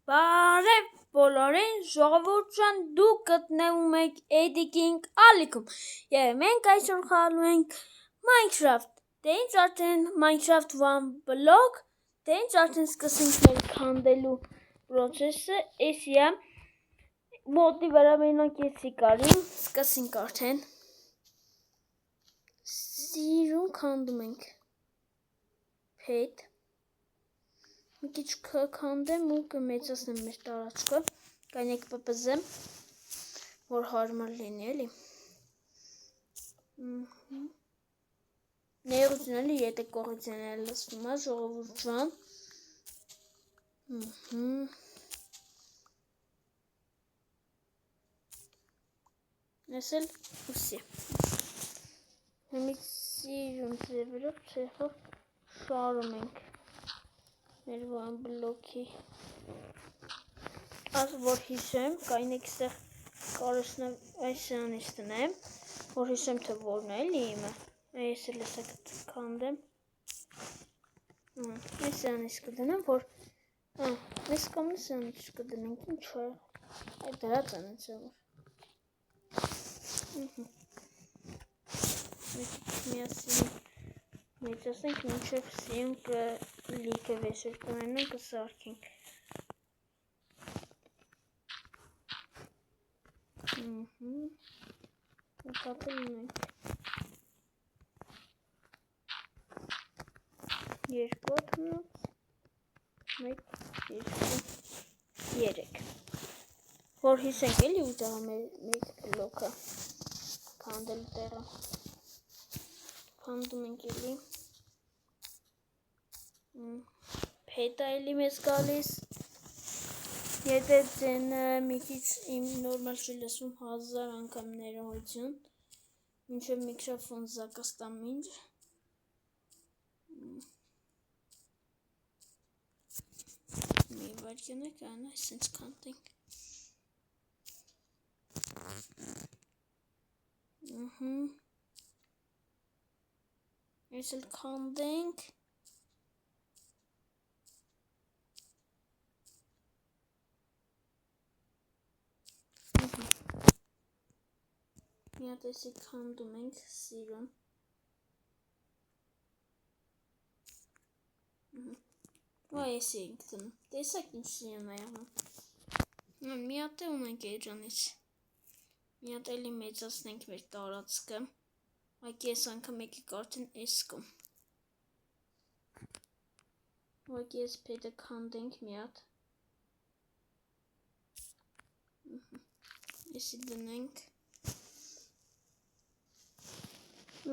Բարև բոլորին, ժողովուրդ ջան, դուք գտնվում եք Էդիկինգ ալիքում և մենք այսօր խաղալու ենք Minecraft։ Դե ինչ արդեն Minecraft 1 բլոկ, դե ինչ արդեն սկսենք մեր քանդելու պրոցեսը, էսի է մոդի վրա մենակ էսի կարիմ, սկսենք արդեն։ Սիրուն քանդում ենք փետ։ Մի քիչ քանդեմ ու կմեծացնեմ մեր տարածքը, կանեք պպզեմ, որ հարմար լինի էլի։ Ներողություն էլի, եթե կողից են լսվում է, ժողովուրդ ջան։ Ես էլ ուսի։ Հիմից սիրուն ձևերով ցեխով շարում ենք մեր վան բլոքի, որ հիշեմ, կայնեք ստեղ կարոսնավ այս սրանից տնեմ, որ հիշեմ թե որն է էլի իմը, ես էլ եսա կքանդեմ, այս սրանից կդնեմ, որ, ես կամնի սրանից կդնենք, ինչ է, այդ դրած անեց է, որ, միասին մեծասենք, մինչև սիում կլիքը վեսր կմենուն կսարքենք։ Կապել ունենք 2 հատնոց, 1, 2, 3, որ հիսենք էլի ու տեղը մեր բլոքը քանդել տեղը, քանդում ենք էլի, փետա էլի մեզ գալիս, եթե ձենը մի քիչ իմ նորմալ չի լսվում 1000 անգամ ներողություն, մինչև միկրոֆոն զակաստամ ինձ, մի վարկյան է կանա, այսենց քանդենք, ես էլ քանդենք, մի հատ էսի քանդում ենք սիրուն, ու էսի ենք դնում, տեսակ ինչ սիրուն է եղում, մի հատ է ունենք էջանից, մի հատ էլի մեծացնենք մեր տարածքը, այգի ես անգամ եկեք արդեն էս կում, այգի ես պետը քանդենք մի հատ, էսի դնենք,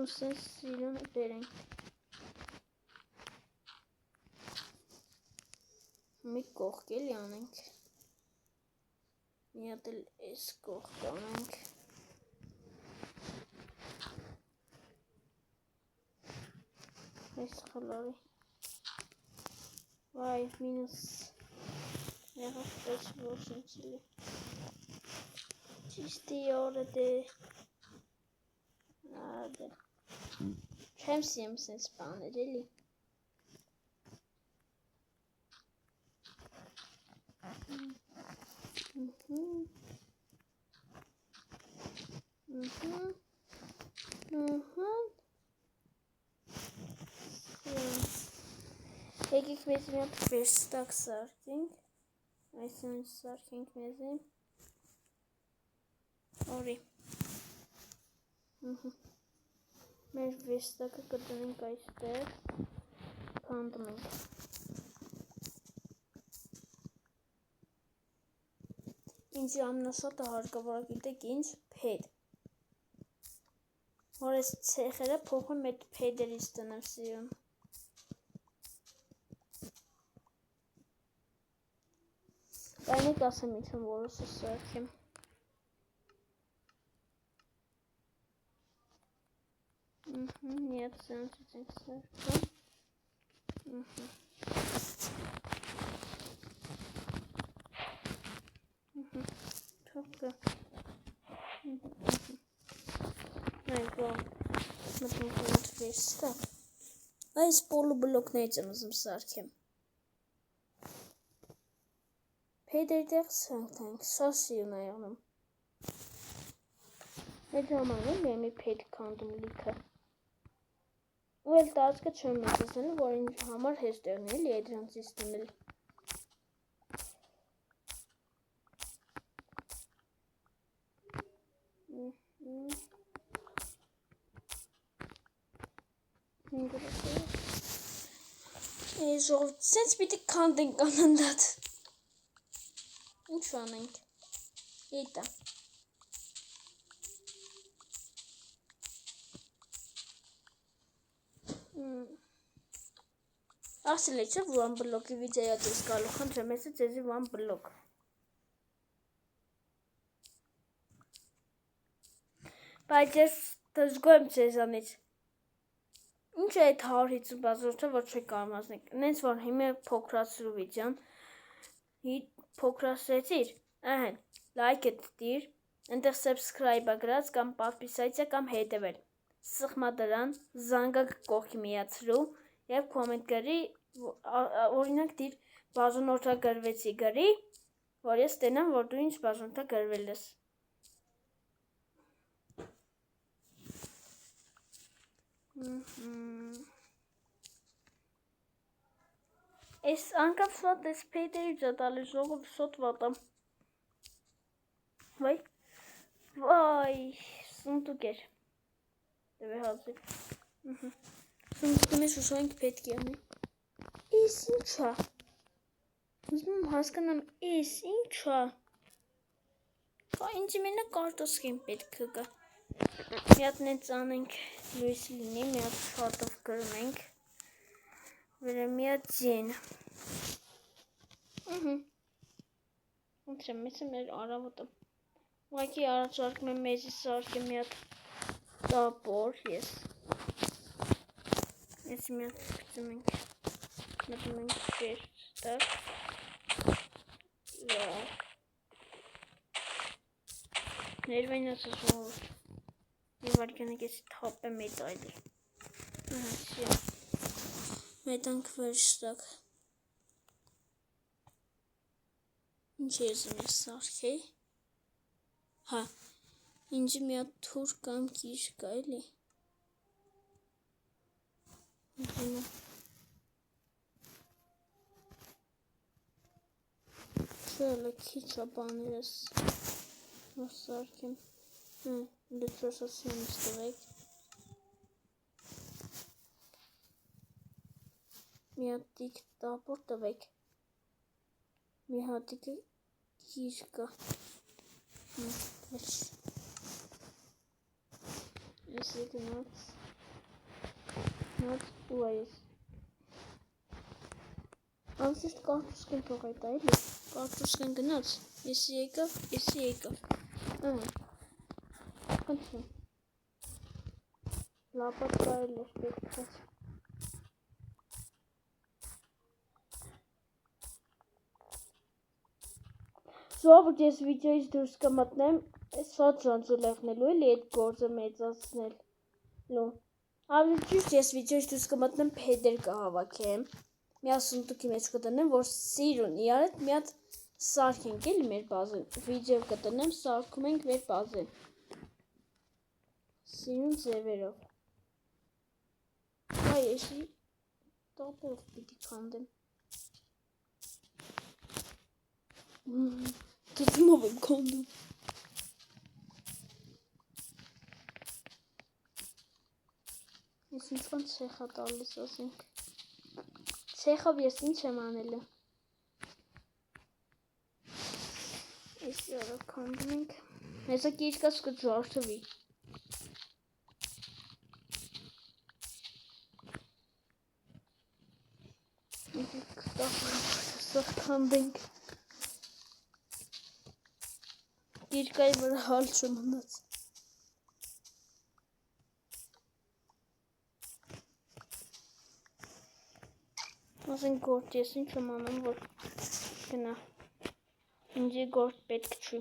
ու սենց սիրուն բերենք, մի կողք էլի անենք, մի հատ էլ էս կողք անենք, այս խլարի, վայ, մինուս, եղավ պես որ սնցելի, ճիշտի օրը դե, չեմ սիեմ սենց բաներ էլի, եկեք մեզ մի հատ վերստակ սարքենք, այսինչ սարքենք մեզին, օրի, մեր վերստակը կդնենք այստեղ, քանդում ենք, ինձ ամնաշոտը հարկավոր գիտեք ինչ փեդ, որ ես ցեխերը փոխում այդ փեդերից տնեմ սիրում, Կանեք ասեմ ինչ եմ որոսը սարքեմ, մի հատ սրանցից ենք սարքում, թոքը, նայք ով, մտնենք ունդ վերստակ, այս պոլու բլոկներից եմ ուզում սարքեմ, Payday դեղ սանքտանք, սասի ունայանում։ Հետ համանում եմ մի պեյդ կանդում լիքը։ Ու էլ տածկը չեմ մտածել, որ ինձ համար հեշտ եղնի էլի այդ դրանցից դնել։ Ժողովուրդ, սենց պիտի քանդենք անընդհատ։ Ինչ անենք։ Էտա։ Ասել է չէ, որ one block-ի վիդեոյա դες գալու, խնդրեմ, ես ձեզի one block։ Բայց ես դժգոհ եմ ձեզանից։ Ինչ է այդ 150 բազորդը, որ չի կարող մասնեք։ Նենց որ հիմա փոքրացրու վիդեոն։ Փոքրացրեցիր, ահեն, լայքը դիր, այնտեղ subscribe-ը գրած կամ պատվիսայցիա կամ հետևել։ Սխմա դրան, զանգը կողքի միացրու և կոմենտ գրի, օրինակ դիր բաժանորդա գրվեցի գրի, որ ես տենամ, որ դու ինչ բաժանորդա գրվել ես։ Ես անգամ շոտ ես պեյդերի ճատալի ժողով շոտ վատամ։ Վայ, սունտուկ էր։ Դվե հազիվ։ Սունտուկը մեզ ուշանք պետք եղնի։ Ես ինչա։ Ուզում հասկանամ, ես ինչա։ Ինձ մենա կարտոսկին պետք կգա։ Մի հատ նենց անենք լույս լինի, մի հատ շատով գրնենք, վերը մի հատ ձեն։ Ընտրեմ, մեզ է մեր արավոտը։ Ուղակի առաջարկում եմ մեզի սարքի մի հատ տապոր, ես մի հատ գծում ենք, մտում ենք շերտը, ներվայնացը ժողով։ Եվ արգյանեք եսի թապ է մեդայլի։ Մեդանք վերշտակ։ Ինչ եզում ես սարքի։ Հա, ինջի մի հատ թուր կամ կիշ կա էլի։ Շելը քիչա բաներս որ սարքեմ։ Լուծոսասին ստվեք։ Մի հատիկ տապոր տվեք։ Մի հատիկը կիշ կա։ Եսի գնաց ու այս անսիշտ կարտուսկեն թողայտ այլի կարտուսկեն գնաց եսի եկավ խնդրում լապատ կարել էր պետքած ժողովուրդ ես վիդեոից դուրս կմտնեմ շատ ժանձու լեղնելու էլի այդ գործը մեծացնելու ավելի ճիշտ ես վիդեոից դուրս կմտնեմ փեդեր կհավաքեմ մի հատ սունտուկի մեջ կտնեմ որ սիրուն իրար հետ մի հատ սարքենք էլի մեր բազեն վիդեո կտնեմ սարքում ենք մեր բազեն սիրուն ձևերով այ եսի տապով պիտի քանդեմ Դու եմ քանդում Ես ինձ կան ցեխա տալիս ասենք Ցեխով ես ինչ եմ անելը Ես յարա քանդում ենք Հեսա կիրկաս կջարդվի Սաղ քանդենք Կիրկայի վրա հալ չմնաց Ասենք գործ ես ինչ եմ անում, որ գնա, ինձի գործ պետք չի,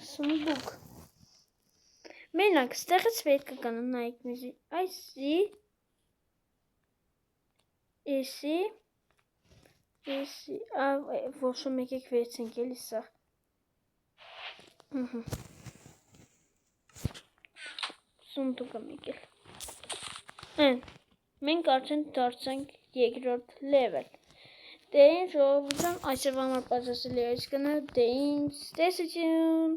սմբուկ, մենակ, ստեղից պետք է կանան նայք մեզի, այսի, եսի, Որոշում եկեք վերցենք էլի սա։ Սունդուկ եմ եկել։ Մենք արդեն դարձանք երկրորդ level։ Դե ինչ ժողովուրդ, այսօրվա համար պատրաստել էի այս կնը, դե ինչ տեսություն։